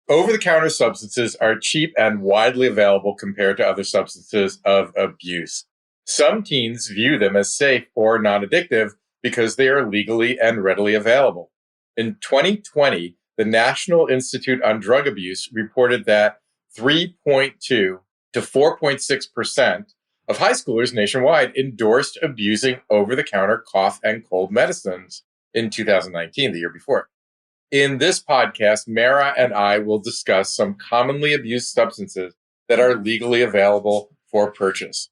Over-the-counter substances are cheap and widely available compared to other substances of abuse. Some teens view them as safe or non-addictive because they are legally and readily available. In 2020, the National Institute on Drug Abuse reported that 3.2 to 4.6% of high schoolers nationwide endorsed abusing over-the-counter cough and cold medicines in 2019, the year before. In this podcast, Mara and I will discuss some commonly abused substances that are legally available for purchase.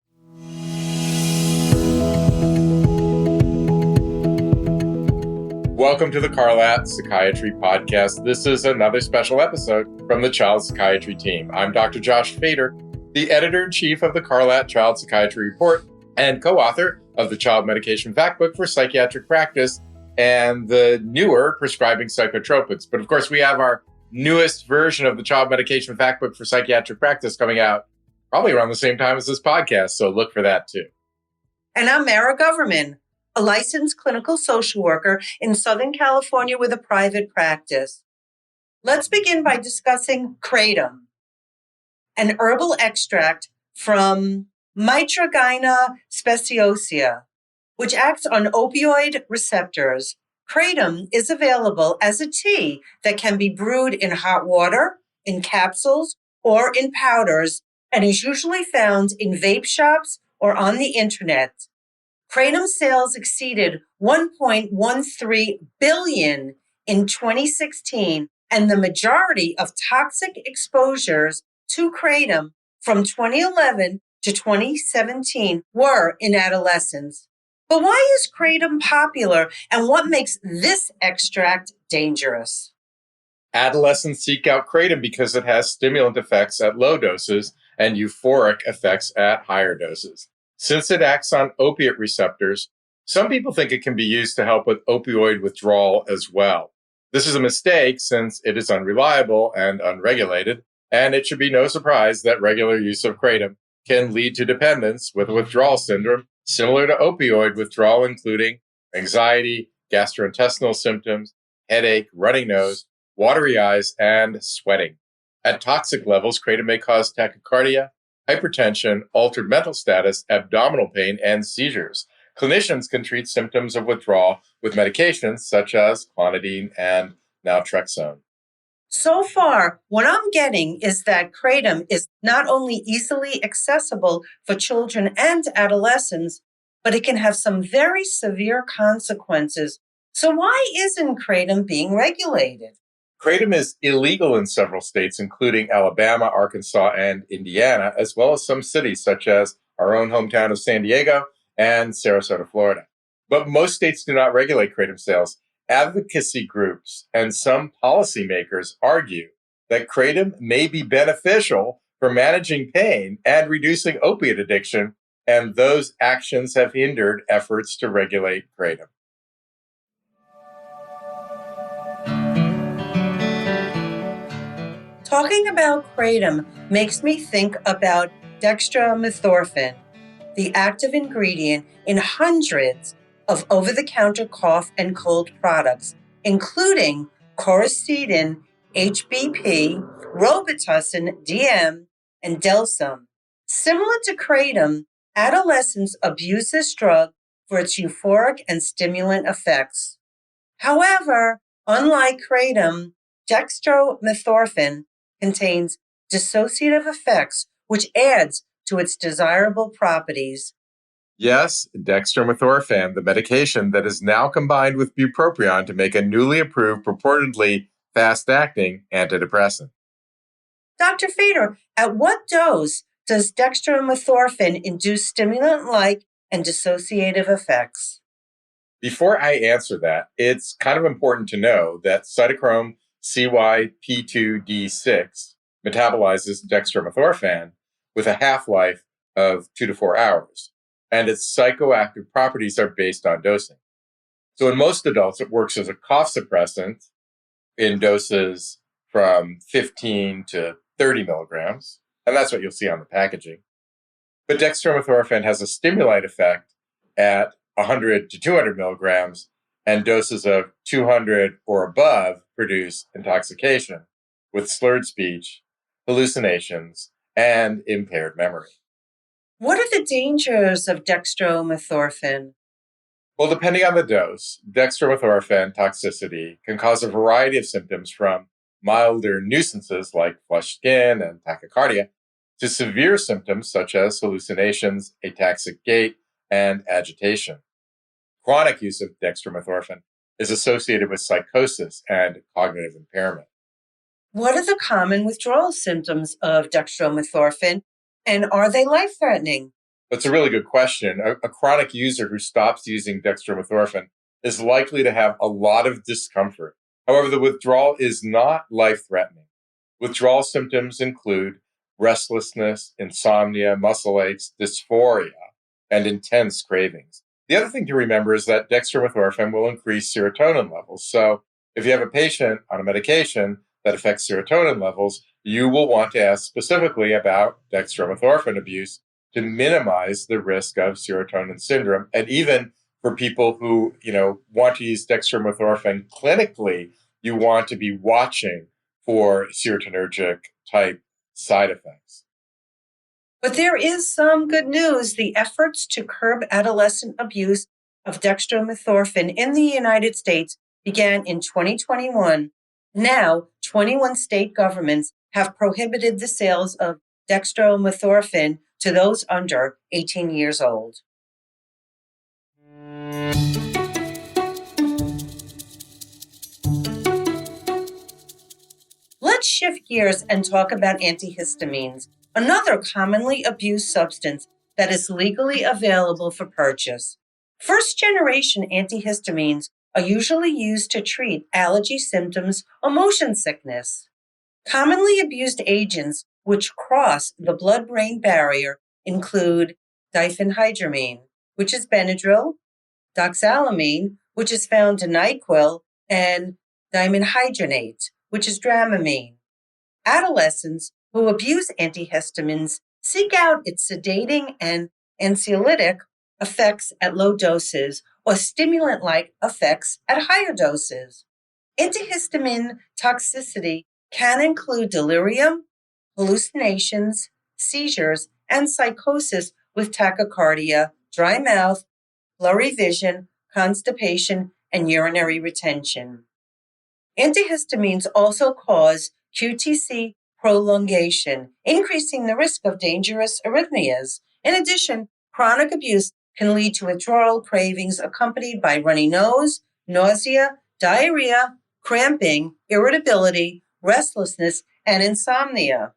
Welcome to the Carlat Psychiatry Podcast. This is another special episode from the Child Psychiatry team. I'm Dr. Josh Feder, the editor-in-chief of the Carlat Child Psychiatry Report and co-author of the Child Medication Factbook for Psychiatric Practice and the newer prescribing psychotropics. But of course, we have our newest version of the Child Medication Factbook for Psychiatric Practice coming out probably around the same time as this podcast, so look for that too. And I'm Mara Goverman, a licensed clinical social worker in Southern California with a private practice. Let's begin by discussing Kratom, an herbal extract from Mitragyna speciosa, which acts on opioid receptors. Kratom is available as a tea that can be brewed in hot water, in capsules, or in powders, and is usually found in vape shops or on the internet. Kratom sales exceeded $1.13 billion in 2016, and the majority of toxic exposures to Kratom from 2011 to 2017 were in adolescents. But why is Kratom popular, and what makes this extract dangerous? Adolescents seek out Kratom because it has stimulant effects at low doses and euphoric effects at higher doses. Since it acts on opiate receptors, some people think it can be used to help with opioid withdrawal as well. This is a mistake since it is unreliable and unregulated, and it should be no surprise that regular use of Kratom can lead to dependence with withdrawal syndrome, similar to opioid withdrawal, including anxiety, gastrointestinal symptoms, headache, running nose, watery eyes, and sweating. At toxic levels, Kratom may cause tachycardia, hypertension, altered mental status, abdominal pain, and seizures. Clinicians can treat symptoms of withdrawal with medications such as clonidine and naltrexone. So far, what I'm getting is that Kratom is not only easily accessible for children and adolescents, but it can have some very severe consequences. So why isn't Kratom being regulated? Kratom is illegal in several states, including Alabama, Arkansas, and Indiana, as well as some cities such as our own hometown of San Diego and Sarasota, Florida. But most states do not regulate Kratom sales. Advocacy groups and some policymakers argue that Kratom may be beneficial for managing pain and reducing opiate addiction, and those actions have hindered efforts to regulate Kratom. Talking about Kratom makes me think about Dextromethorphan, the active ingredient in hundreds of over-the-counter cough and cold products, including Coracidin, HBP, Robitussin, DM, and Delsum. Similar to Kratom, adolescents abuse this drug for its euphoric and stimulant effects. However, unlike Kratom, Dextromethorphan contains dissociative effects, which adds to its desirable properties. Yes, Dextromethorphan, the medication that is now combined with bupropion to make a newly approved, purportedly fast-acting antidepressant. Dr. Feder, at what dose does Dextromethorphan induce stimulant-like and dissociative effects? Before I answer that, it's kind of important to know that cytochrome CYP2D6 metabolizes dextromethorphan with a half-life of 2 to 4 hours, and its psychoactive properties are based on dosing. So in most adults, it works as a cough suppressant in doses from 15 to 30 milligrams, and that's what you'll see on the packaging. But dextromethorphan has a stimulant effect at 100 to 200 milligrams, and doses of 200 or above produce intoxication. with slurred speech, hallucinations, and impaired memory. What are the dangers of dextromethorphan? Well, depending on the dose, dextromethorphan toxicity can cause a variety of symptoms from milder nuisances like flushed skin and tachycardia to severe symptoms such as hallucinations, ataxic gait, and agitation. Chronic use of dextromethorphan is associated with psychosis and cognitive impairment. What are the common withdrawal symptoms of dextromethorphan, and are they life-threatening? That's a really good question. A chronic user who stops using dextromethorphan is likely to have a lot of discomfort. However, the withdrawal is not life-threatening. Withdrawal symptoms include restlessness, insomnia, muscle aches, dysphoria, and intense cravings. The other thing to remember is that dextromethorphan will increase serotonin levels. So if you have a patient on a medication that affects serotonin levels, you will want to ask specifically about dextromethorphan abuse to minimize the risk of serotonin syndrome. And even for people who, want to use dextromethorphan clinically, you want to be watching for serotonergic type side effects. But there is some good news. The efforts to curb adolescent abuse of dextromethorphan in the United States began in 2021. Now, 21 state governments have prohibited the sales of dextromethorphan to those under 18 years old. Let's shift gears and talk about antihistamines, another commonly abused substance that is legally available for purchase. First-generation antihistamines are usually used to treat allergy symptoms or motion sickness. Commonly abused agents which cross the blood-brain barrier include diphenhydramine, which is Benadryl, doxalamine, which is found in NyQuil, and dimenhydrinate, which is Dramamine. Adolescents who abuse antihistamines seek out its sedating and anxiolytic effects at low doses or stimulant-like effects at higher doses. Antihistamine toxicity can include delirium, hallucinations, seizures, and psychosis with tachycardia, dry mouth, blurry vision, constipation, and urinary retention. Antihistamines also cause QTc prolongation, increasing the risk of dangerous arrhythmias. In addition, chronic abuse can lead to withdrawal cravings accompanied by runny nose, nausea, diarrhea, cramping, irritability, restlessness, and insomnia.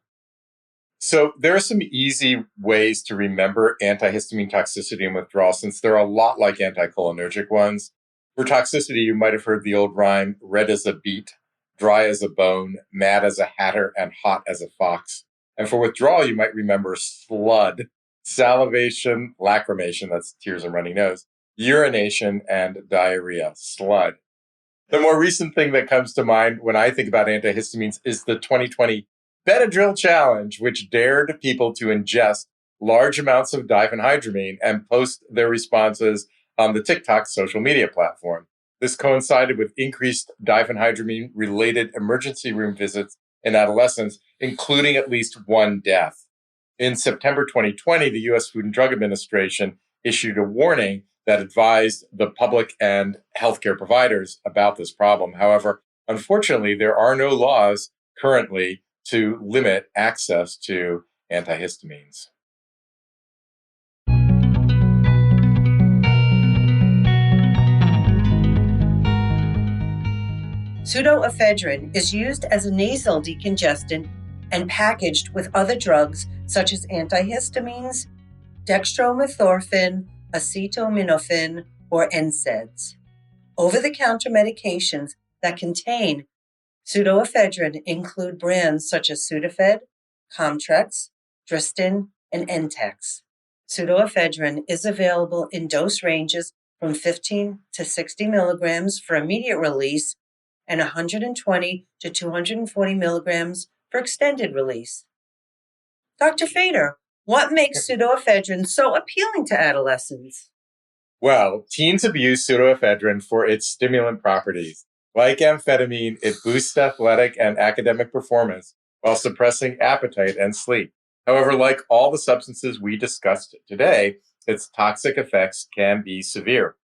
So there are some easy ways to remember antihistamine toxicity and withdrawal, since they're a lot like anticholinergic ones. For toxicity, you might have heard the old rhyme, red as a beet, dry as a bone, mad as a hatter, and hot as a fox. And for withdrawal, you might remember SLUD, salivation, lacrimation, that's tears and runny nose, urination, and diarrhea, SLUD. The more recent thing that comes to mind when I think about antihistamines is the 2020 Benadryl Challenge, which dared people to ingest large amounts of diphenhydramine and post their responses on the TikTok social media platform. This coincided with increased diphenhydramine-related emergency room visits in adolescents, including at least one death. In September 2020, the U.S. Food and Drug Administration issued a warning that advised the public and healthcare providers about this problem. However, unfortunately, there are no laws currently to limit access to antihistamines. Pseudoephedrine is used as a nasal decongestant and packaged with other drugs such as antihistamines, dextromethorphan, acetaminophen, or NSAIDs. Over-the-counter medications that contain pseudoephedrine include brands such as Sudafed, Comtrex, Dristin, and Entex. Pseudoephedrine is available in dose ranges from 15 to 60 milligrams for immediate release and 120 to 240 milligrams for extended release. Dr. Feder, what makes pseudoephedrine so appealing to adolescents? Well, teens abuse pseudoephedrine for its stimulant properties. Like amphetamine, it boosts athletic and academic performance while suppressing appetite and sleep. However, like all the substances we discussed today, its toxic effects can be severe.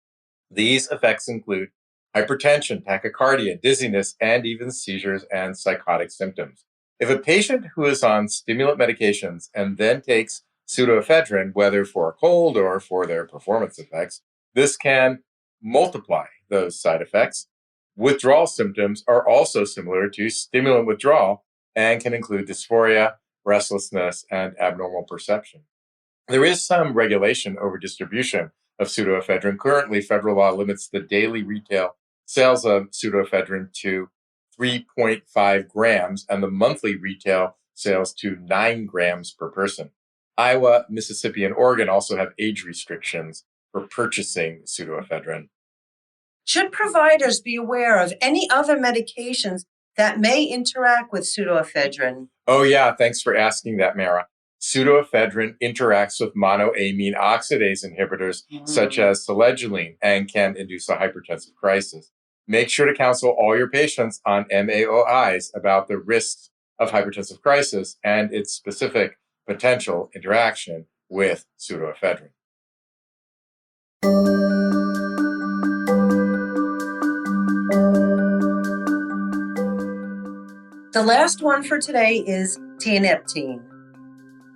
These effects include hypertension, tachycardia, dizziness, and even seizures and psychotic symptoms. If a patient who is on stimulant medications and then takes pseudoephedrine, whether for a cold or for their performance effects, this can multiply those side effects. Withdrawal symptoms are also similar to stimulant withdrawal and can include dysphoria, restlessness, and abnormal perception. There is some regulation over distribution of pseudoephedrine. Currently, federal law limits the daily retail sales of pseudoephedrine to 3.5 grams and the monthly retail sales to 9 grams per person. Iowa, Mississippi, and Oregon also have age restrictions for purchasing pseudoephedrine. Should providers be aware of any other medications that may interact with pseudoephedrine? Oh, yeah. Thanks for asking that, Mara. Pseudoephedrine interacts with monoamine oxidase inhibitors such as selegiline and can induce a hypertensive crisis. Make sure to counsel all your patients on MAOIs about the risks of hypertensive crisis and its specific potential interaction with pseudoephedrine. The last one for today is tianeptine.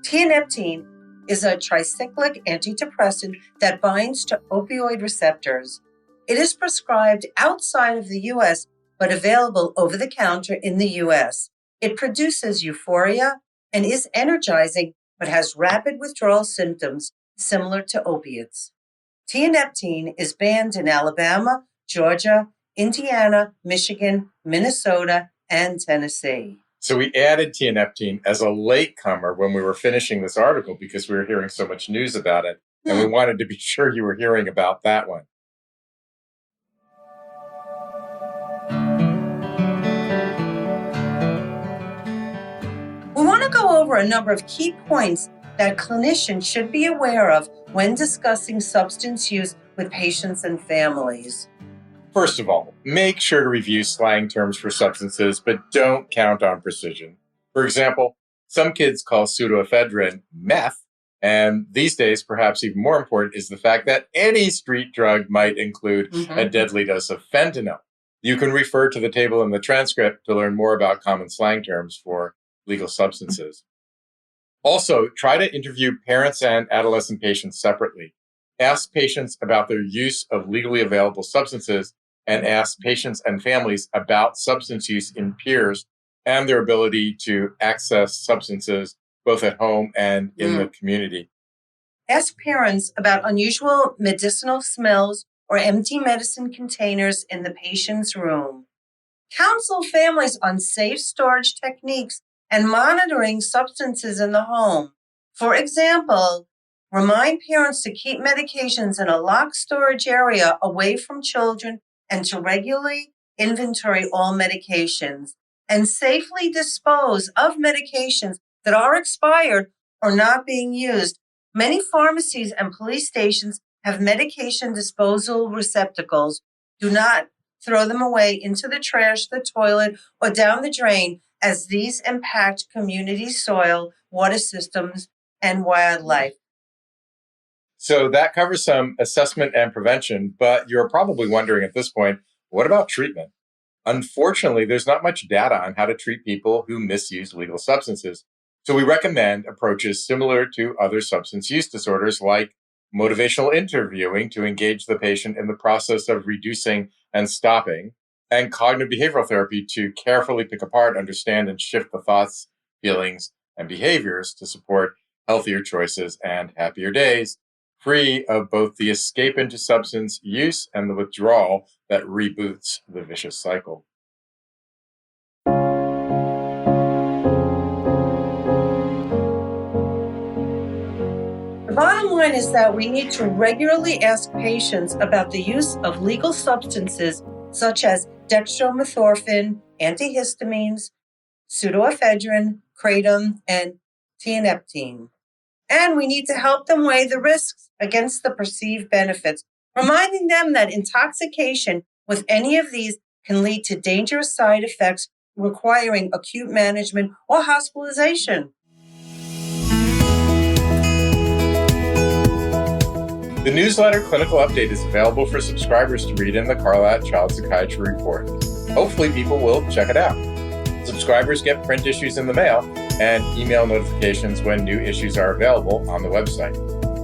Tianeptine is a tricyclic antidepressant that binds to opioid receptors. It is prescribed outside of the U.S., but available over the counter in the U.S. It produces euphoria and is energizing, but has rapid withdrawal symptoms similar to opiates. Tianeptine is banned in Alabama, Georgia, Indiana, Michigan, Minnesota, and Tennessee. So we added tianeptine as a latecomer when we were finishing this article because we were hearing so much news about it, and we wanted to be sure you were hearing about that one. We want to go over a number of key points that clinicians should be aware of when discussing substance use with patients and families. First of all, make sure to review slang terms for substances, but don't count on precision. For example, some kids call pseudoephedrine meth, and these days, perhaps even more important is the fact that any street drug might include a deadly dose of fentanyl. You can refer to the table in the transcript to learn more about common slang terms for legal substances. Also, try to interview parents and adolescent patients separately. Ask patients about their use of legally available substances and ask patients and families about substance use in peers and their ability to access substances both at home and in the community. Ask parents about unusual medicinal smells or empty medicine containers in the patient's room. Counsel families on safe storage techniques and monitoring substances in the home. For example, remind parents to keep medications in a locked storage area away from children and to regularly inventory all medications and safely dispose of medications that are expired or not being used. Many pharmacies and police stations have medication disposal receptacles. Do not throw them away into the trash, the toilet, or down the drain, as these impact community soil, water systems, and wildlife. So that covers some assessment and prevention, but you're probably wondering at this point, what about treatment? Unfortunately, there's not much data on how to treat people who misuse legal substances. So we recommend approaches similar to other substance use disorders like motivational interviewing to engage the patient in the process of reducing and stopping, and cognitive behavioral therapy to carefully pick apart, understand, and shift the thoughts, feelings, and behaviors to support healthier choices and happier days, free of both the escape into substance use and the withdrawal that reboots the vicious cycle. The bottom line is that we need to regularly ask patients about the use of legal substances such as dextromethorphan, antihistamines, pseudoephedrine, kratom, and tianeptine. And we need to help them weigh the risks against the perceived benefits, reminding them that intoxication with any of these can lead to dangerous side effects requiring acute management or hospitalization. The newsletter Clinical Update is available for subscribers to read in the Carlat Child Psychiatry Report. Hopefully people will check it out. Subscribers get print issues in the mail and email notifications when new issues are available on the website.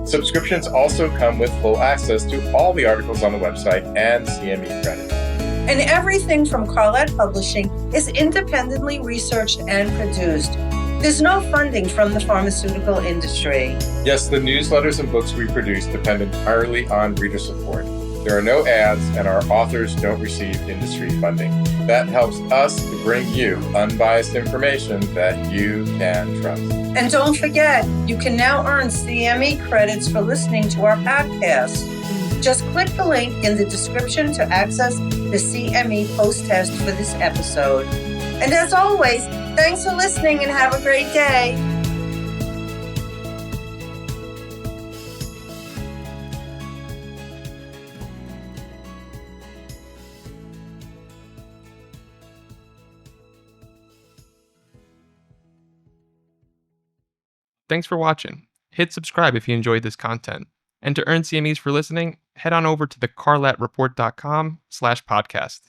Subscriptions also come with full access to all the articles on the website and CME credits. And everything from Carlat Publishing is independently researched and produced. There's no funding from the pharmaceutical industry. Yes, the newsletters and books we produce depend entirely on reader support. There are no ads, and our authors don't receive industry funding. That helps us to bring you unbiased information that you can trust. And don't forget, you can now earn CME credits for listening to our podcast. Just click the link in the description to access the CME post-test for this episode. And as always, thanks for listening and have a great day. Thanks for watching. Hit subscribe if you enjoyed this content. And to earn CMEs for listening, head on over to thecarlatreport.com/podcast.